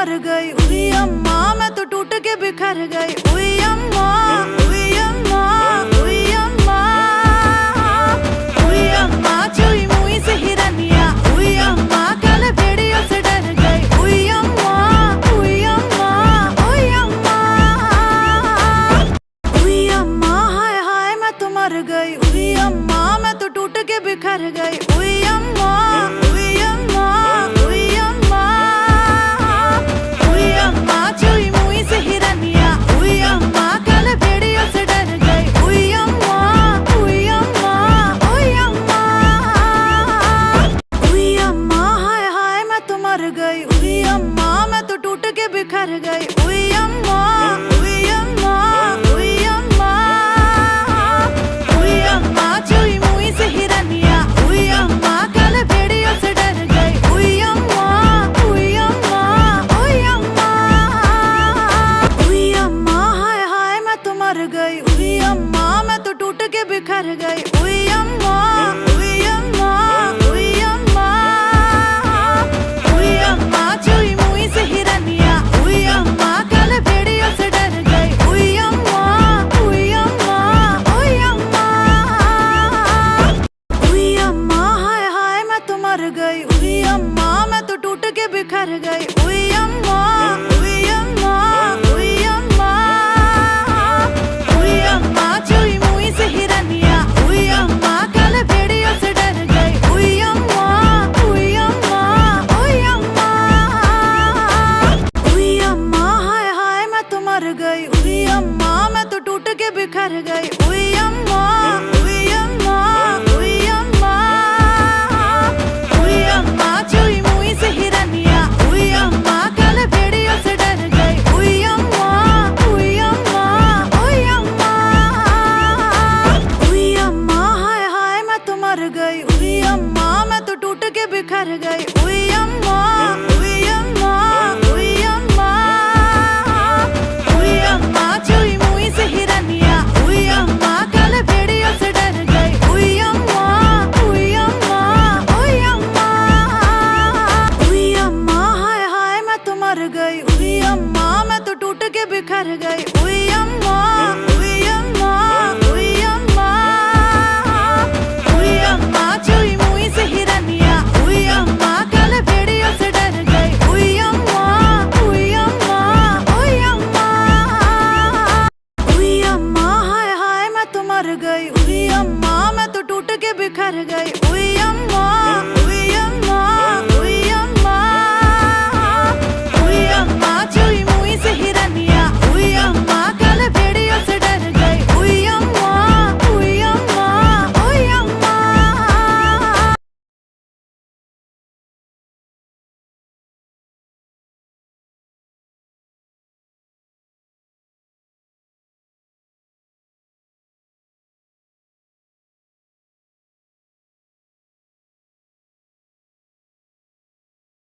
मर गई। उई अम्मा मैं तो टूट के बिखर गई। उई अम्मा, उई अम्मा, उई अम्मा, उई अम्मा चुई मुई से हिरनिया। उई अम्मा कल भेड़ियों से डर गई। उई अम्मा, उई अम्मा, उई अम्मा, उई अम्मा हाय हाय मैं तो मर गई। उई अम्मा मैं तो टूट के बिखर गई। उई अम्मा, उई अम्मा, उई अम्मा, उई अम्मा चुई मुई से हिरनिया। उई अम्मा कल भेड़ियों से डर गई। उई अम्मा, उई अम्मा, उई अम्मा, उई अम्मा हाय हाय मैं तो मर गई। उई अम्मा मैं तो टूट के बिखर गई। उई अम्मा, उई अम्मा, उई अम्मा, उई अम्मा चुई मुई से हिरनिया। उई अम्मा कल भेड़ियों से डर गई। उई अम्मा, उई अम्मा, उई अम्मा, उई अम्मा हाय हाय मैं तो मर गई। उई अम्मा मैं तो टूट के बिखर गई। उई अम्मा, उई अम्मा, उई अम्मा, उई अम्मा चुई मुई से हिरनिया। उई अम्मा कल भेड़ियों से डर गई। उई अम्मा, उई अम्मा, उई अम्मा, उई अम्मा हाय हाय मैं तो मर गई। उई अम्मा मैं तो टूट के बिखर गई। उई अम्मा, उई अम्मा, उई अम्मा, उई अम्मा चुई मुई से हिरनिया। उई अम्मा कल भेड़ियों से डर गई। उई अम्मा, उई अम्मा, उई अम्मा, उई अम्मा हाय हाय मैं तो मर गई। उई अम्मा मैं तो टूट के बिखर गई। उई अम्मा, उई अम्मा, उई अम्मा, उई अम्मा चुई मुई से हिरनिया। उई अम्मा कल भेड़ियों से डर गई। उई अम्मा, उई अम्मा, उई अम्मा, उई अम्मा हाय हाय मैं तो मर गई। उई अम्मा मैं तो टूट के बिखर गई। उई अम्मा, उई अम्मा, उई अम्मा, उई अम्मा चुई मुई से हिरनिया। उई अम्मा कल भेड़ियों से डर गई। उई अम्मा, उई अम्मा, उई अम्मा, उई अम्मा हाय हाय मैं तो मर गई। उई अम्मा मैं तो टूट के बिखर गई।